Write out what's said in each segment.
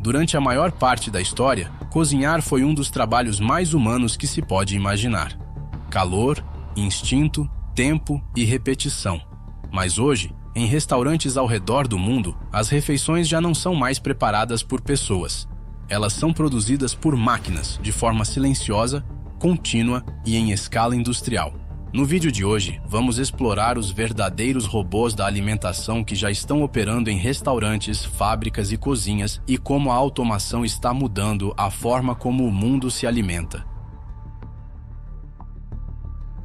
Durante a maior parte da história, cozinhar foi um dos trabalhos mais humanos que se pode imaginar. Calor, instinto, tempo e repetição. Mas hoje, em restaurantes ao redor do mundo, as refeições já não são mais preparadas por pessoas. Elas são produzidas por máquinas, de forma silenciosa, contínua e em escala industrial. No vídeo de hoje, vamos explorar os verdadeiros robôs da alimentação que já estão operando em restaurantes, fábricas e cozinhas e como a automação está mudando a forma como o mundo se alimenta.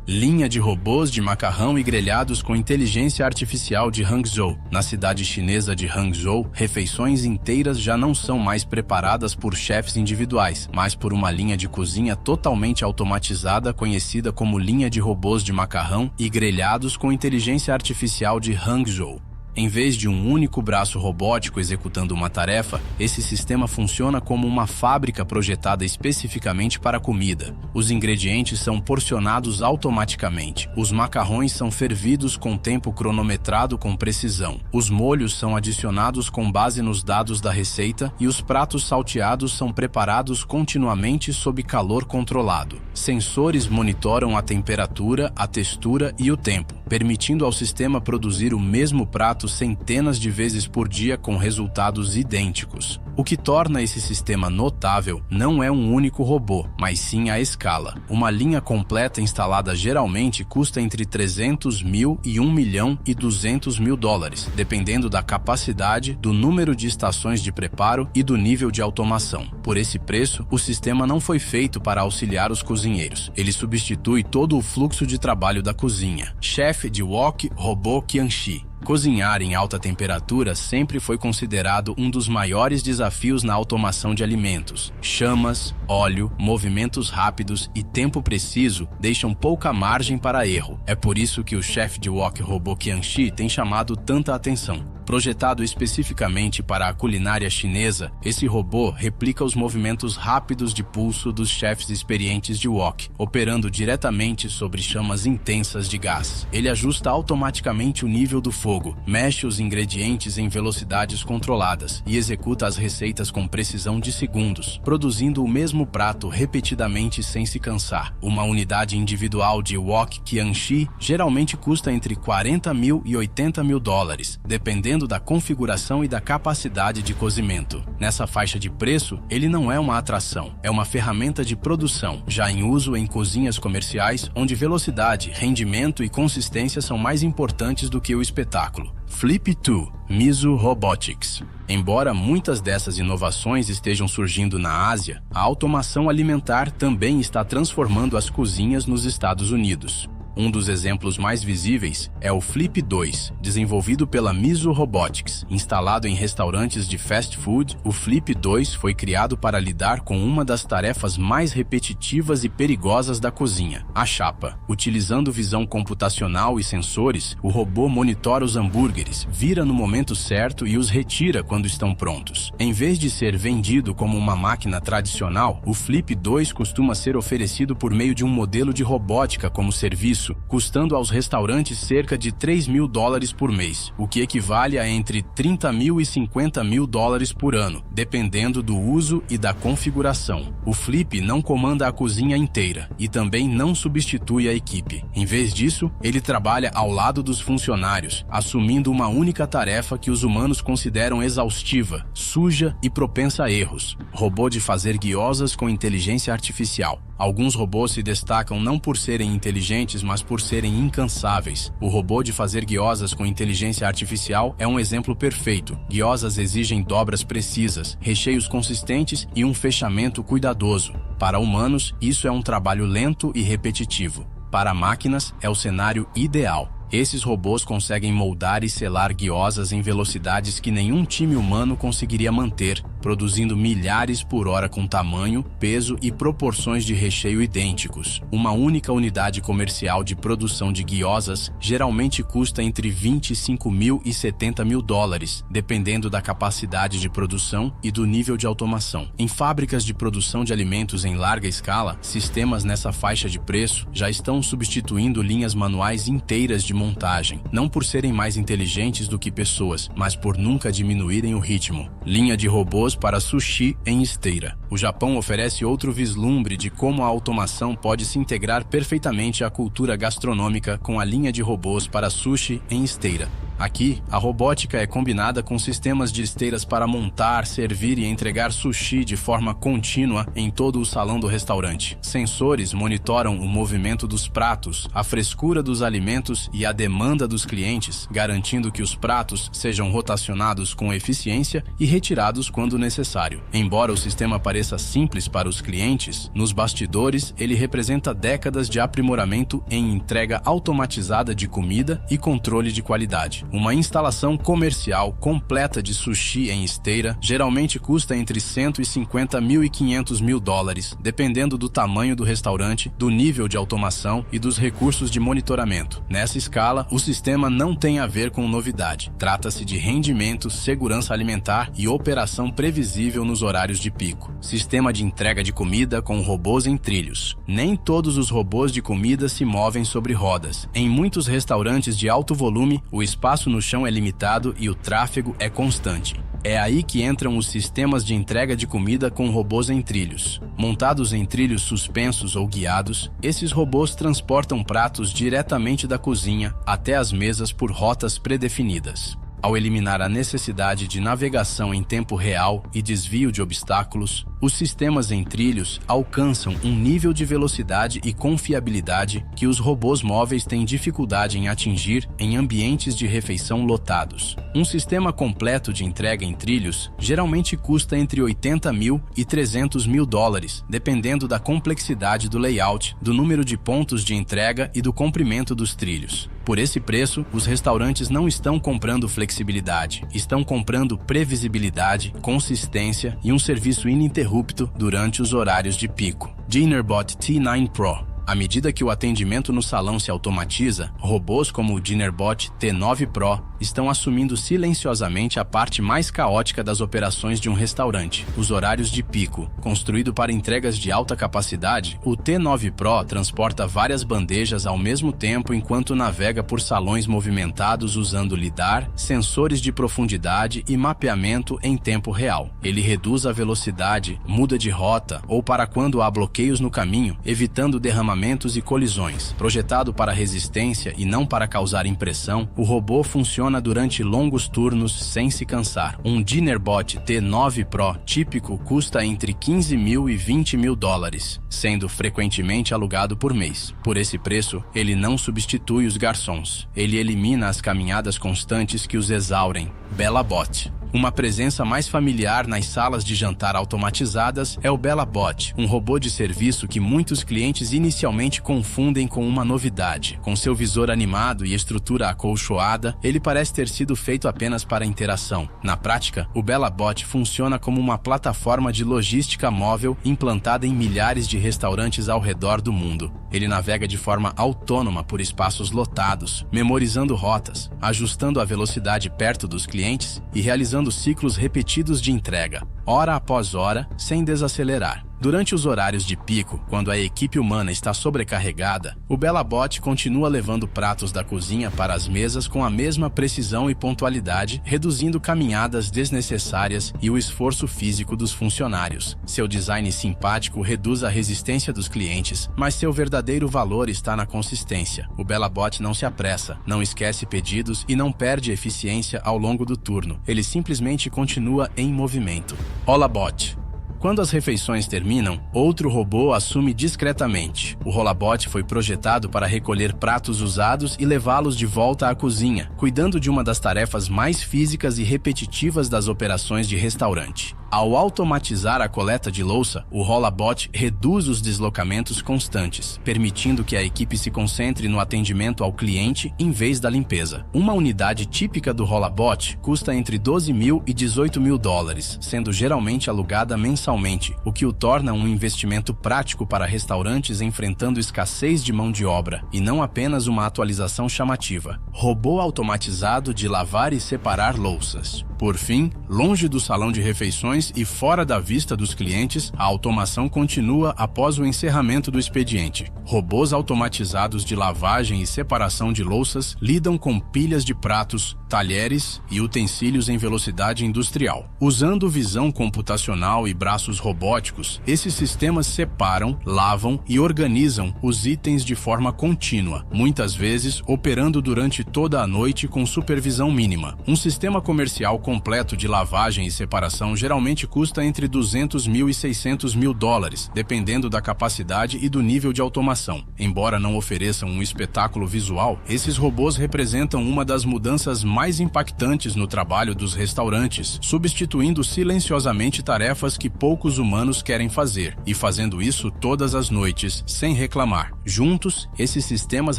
Linha de robôs de macarrão e grelhados com inteligência artificial de Hangzhou. Na cidade chinesa de Hangzhou, refeições inteiras já não são mais preparadas por chefes individuais, mas por uma linha de cozinha totalmente automatizada conhecida como linha de robôs de macarrão e grelhados com inteligência artificial de Hangzhou. Em vez de um único braço robótico executando uma tarefa, esse sistema funciona como uma fábrica projetada especificamente para comida. Os ingredientes são porcionados automaticamente. Os macarrões são fervidos com tempo cronometrado com precisão. Os molhos são adicionados com base nos dados da receita e os pratos salteados são preparados continuamente sob calor controlado. Sensores monitoram a temperatura, a textura e o tempo, permitindo ao sistema produzir o mesmo prato centenas de vezes por dia com resultados idênticos. O que torna esse sistema notável não é um único robô, mas sim a escala. Uma linha completa instalada geralmente custa entre 300 mil e 1 milhão e 200 mil dólares, dependendo da capacidade, do número de estações de preparo e do nível de automação. Por esse preço, o sistema não foi feito para auxiliar os cozinheiros. Ele substitui todo o fluxo de trabalho da cozinha. Chefe de Wok Robô Qianxi. Cozinhar em alta temperatura sempre foi considerado um dos maiores desafios na automação de alimentos. Chamas, óleo, movimentos rápidos e tempo preciso deixam pouca margem para erro. É por isso que o chefe de Wok Robô Qianxi tem chamado tanta atenção. Projetado especificamente para a culinária chinesa, esse robô replica os movimentos rápidos de pulso dos chefes experientes de wok, operando diretamente sobre chamas intensas de gás. Ele ajusta automaticamente o nível do fogo, mexe os ingredientes em velocidades controladas e executa as receitas com precisão de segundos, produzindo o mesmo prato repetidamente sem se cansar. Uma unidade individual de Wok Qianxi geralmente custa entre 40 mil e 80 mil dólares, dependendo da configuração e da capacidade de cozimento. Nessa faixa de preço, ele não é uma atração, é uma ferramenta de produção, já em uso em cozinhas comerciais, onde velocidade, rendimento e consistência são mais importantes do que o espetáculo. Flip2 Miso Robotics. Embora muitas dessas inovações estejam surgindo na Ásia, a automação alimentar também está transformando as cozinhas nos Estados Unidos. Um dos exemplos mais visíveis é o Flip 2, desenvolvido pela Miso Robotics. Instalado em restaurantes de fast food, o Flip 2 foi criado para lidar com uma das tarefas mais repetitivas e perigosas da cozinha, a chapa. Utilizando visão computacional e sensores, o robô monitora os hambúrgueres, vira no momento certo e os retira quando estão prontos. Em vez de ser vendido como uma máquina tradicional, o Flip 2 costuma ser oferecido por meio de um modelo de robótica como serviço, custando aos restaurantes cerca de 3 mil dólares por mês, o que equivale a entre 30 mil e 50 mil dólares por ano, dependendo do uso e da configuração. O Flip não comanda a cozinha inteira e também não substitui a equipe. Em vez disso, ele trabalha ao lado dos funcionários, assumindo uma única tarefa que os humanos consideram exaustiva, suja e propensa a erros: robô de fazer gyozas com inteligência artificial. Alguns robôs se destacam não por serem inteligentes, mas por serem incansáveis. O robô de fazer gyozas com inteligência artificial é um exemplo perfeito. Gyozas exigem dobras precisas, recheios consistentes e um fechamento cuidadoso. Para humanos, isso é um trabalho lento e repetitivo. Para máquinas, é o cenário ideal. Esses robôs conseguem moldar e selar gyozas em velocidades que nenhum time humano conseguiria manter, produzindo milhares por hora com tamanho, peso e proporções de recheio idênticos. Uma única unidade comercial de produção de gyozas geralmente custa entre 25 mil e 70 mil dólares, dependendo da capacidade de produção e do nível de automação. Em fábricas de produção de alimentos em larga escala, sistemas nessa faixa de preço já estão substituindo linhas manuais inteiras de montagem, não por serem mais inteligentes do que pessoas, mas por nunca diminuírem o ritmo. Linha de robôs robôs para sushi em esteira. O Japão oferece outro vislumbre de como a automação pode se integrar perfeitamente à cultura gastronômica com a linha de robôs para sushi em esteira. Aqui, a robótica é combinada com sistemas de esteiras para montar, servir e entregar sushi de forma contínua em todo o salão do restaurante. Sensores monitoram o movimento dos pratos, a frescura dos alimentos e a demanda dos clientes, garantindo que os pratos sejam rotacionados com eficiência e retirados quando necessário. Embora o sistema pareça simples para os clientes, nos bastidores ele representa décadas de aprimoramento em entrega automatizada de comida e controle de qualidade. Uma instalação comercial completa de sushi em esteira geralmente custa entre 150 mil e 500 mil dólares, dependendo do tamanho do restaurante, do nível de automação e dos recursos de monitoramento. Nessa escala, o sistema não tem a ver com novidade. Trata-se de rendimento, segurança alimentar e operação previsível nos horários de pico. Sistema de entrega de comida com robôs em trilhos. Nem todos os robôs de comida se movem sobre rodas. Em muitos restaurantes de alto volume, o espaço no chão é limitado e o tráfego é constante. É aí que entram os sistemas de entrega de comida com robôs em trilhos. Montados em trilhos suspensos ou guiados, esses robôs transportam pratos diretamente da cozinha até as mesas por rotas predefinidas. Ao eliminar a necessidade de navegação em tempo real e desvio de obstáculos, os sistemas em trilhos alcançam um nível de velocidade e confiabilidade que os robôs móveis têm dificuldade em atingir em ambientes de refeição lotados. Um sistema completo de entrega em trilhos geralmente custa entre 80 mil e 300 mil dólares, dependendo da complexidade do layout, do número de pontos de entrega e do comprimento dos trilhos. Por esse preço, os restaurantes não estão comprando flexibilidade, estão comprando previsibilidade, consistência e um serviço ininterrupto durante os horários de pico. DinnerBot T9 Pro. À medida que o atendimento no salão se automatiza, robôs como o DinnerBot T9 Pro estão assumindo silenciosamente a parte mais caótica das operações de um restaurante, os horários de pico. Construído para entregas de alta capacidade, o T9 Pro transporta várias bandejas ao mesmo tempo enquanto navega por salões movimentados usando lidar, sensores de profundidade e mapeamento em tempo real. Ele reduz a velocidade, muda de rota ou para quando há bloqueios no caminho, evitando derramamentos e colisões. Projetado para resistência e não para causar impressão, o robô funciona durante longos turnos sem se cansar. Um DinnerBot T9 Pro típico custa entre 15 mil e 20 mil dólares, sendo frequentemente alugado por mês. Por esse preço, ele não substitui os garçons. Ele elimina as caminhadas constantes que os exaurem. BellaBot. Uma presença mais familiar nas salas de jantar automatizadas é o BellaBot, um robô de serviço que muitos clientes inicialmente confundem com uma novidade. Com seu visor animado e estrutura acolchoada, ele parece ter sido feito apenas para interação. Na prática, o BellaBot funciona como uma plataforma de logística móvel implantada em milhares de restaurantes ao redor do mundo. Ele navega de forma autônoma por espaços lotados, memorizando rotas, ajustando a velocidade perto dos clientes e realizando ciclos repetidos de entrega, hora após hora, sem desacelerar. Durante os horários de pico, quando a equipe humana está sobrecarregada, o BellaBot continua levando pratos da cozinha para as mesas com a mesma precisão e pontualidade, reduzindo caminhadas desnecessárias e o esforço físico dos funcionários. Seu design simpático reduz a resistência dos clientes, mas seu verdadeiro valor está na consistência. O BellaBot não se apressa, não esquece pedidos e não perde eficiência ao longo do turno. Ele simplesmente continua em movimento. HolaBot. Quando as refeições terminam, outro robô assume discretamente. O HolaBot foi projetado para recolher pratos usados e levá-los de volta à cozinha, cuidando de uma das tarefas mais físicas e repetitivas das operações de restaurante. Ao automatizar a coleta de louça, o HolaBot reduz os deslocamentos constantes, permitindo que a equipe se concentre no atendimento ao cliente em vez da limpeza. Uma unidade típica do HolaBot custa entre 12 mil e 18 mil dólares, sendo geralmente alugada mensalmente, o que o torna um investimento prático para restaurantes enfrentando escassez de mão de obra, e não apenas uma atualização chamativa. Robô automatizado de lavar e separar louças. Por fim, longe do salão de refeições e fora da vista dos clientes, a automação continua após o encerramento do expediente. Robôs automatizados de lavagem e separação de louças lidam com pilhas de pratos, talheres e utensílios em velocidade industrial. Usando visão computacional e braços robóticos, esses sistemas separam, lavam e organizam os itens de forma contínua, muitas vezes operando durante toda a noite com supervisão mínima. Um sistema comercial completo de lavagem e separação geralmente custa entre 200 mil e 600 mil dólares, dependendo da capacidade e do nível de automação. Embora não ofereçam um espetáculo visual, esses robôs representam uma das mudanças mais impactantes no trabalho dos restaurantes, substituindo silenciosamente tarefas que poucos humanos querem fazer, e fazendo isso todas as noites, sem reclamar. Juntos, esses sistemas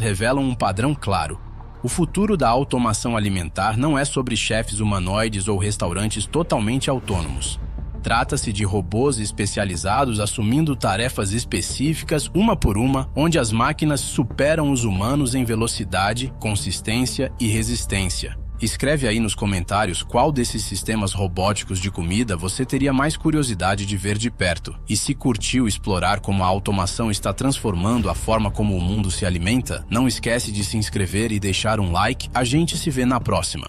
revelam um padrão claro. O futuro da automação alimentar não é sobre chefes humanoides ou restaurantes totalmente autônomos. Trata-se de robôs especializados assumindo tarefas específicas uma por uma, onde as máquinas superam os humanos em velocidade, consistência e resistência. Escreve aí nos comentários qual desses sistemas robóticos de comida você teria mais curiosidade de ver de perto. E se curtiu explorar como a automação está transformando a forma como o mundo se alimenta, não esquece de se inscrever e deixar um like. A gente se vê na próxima.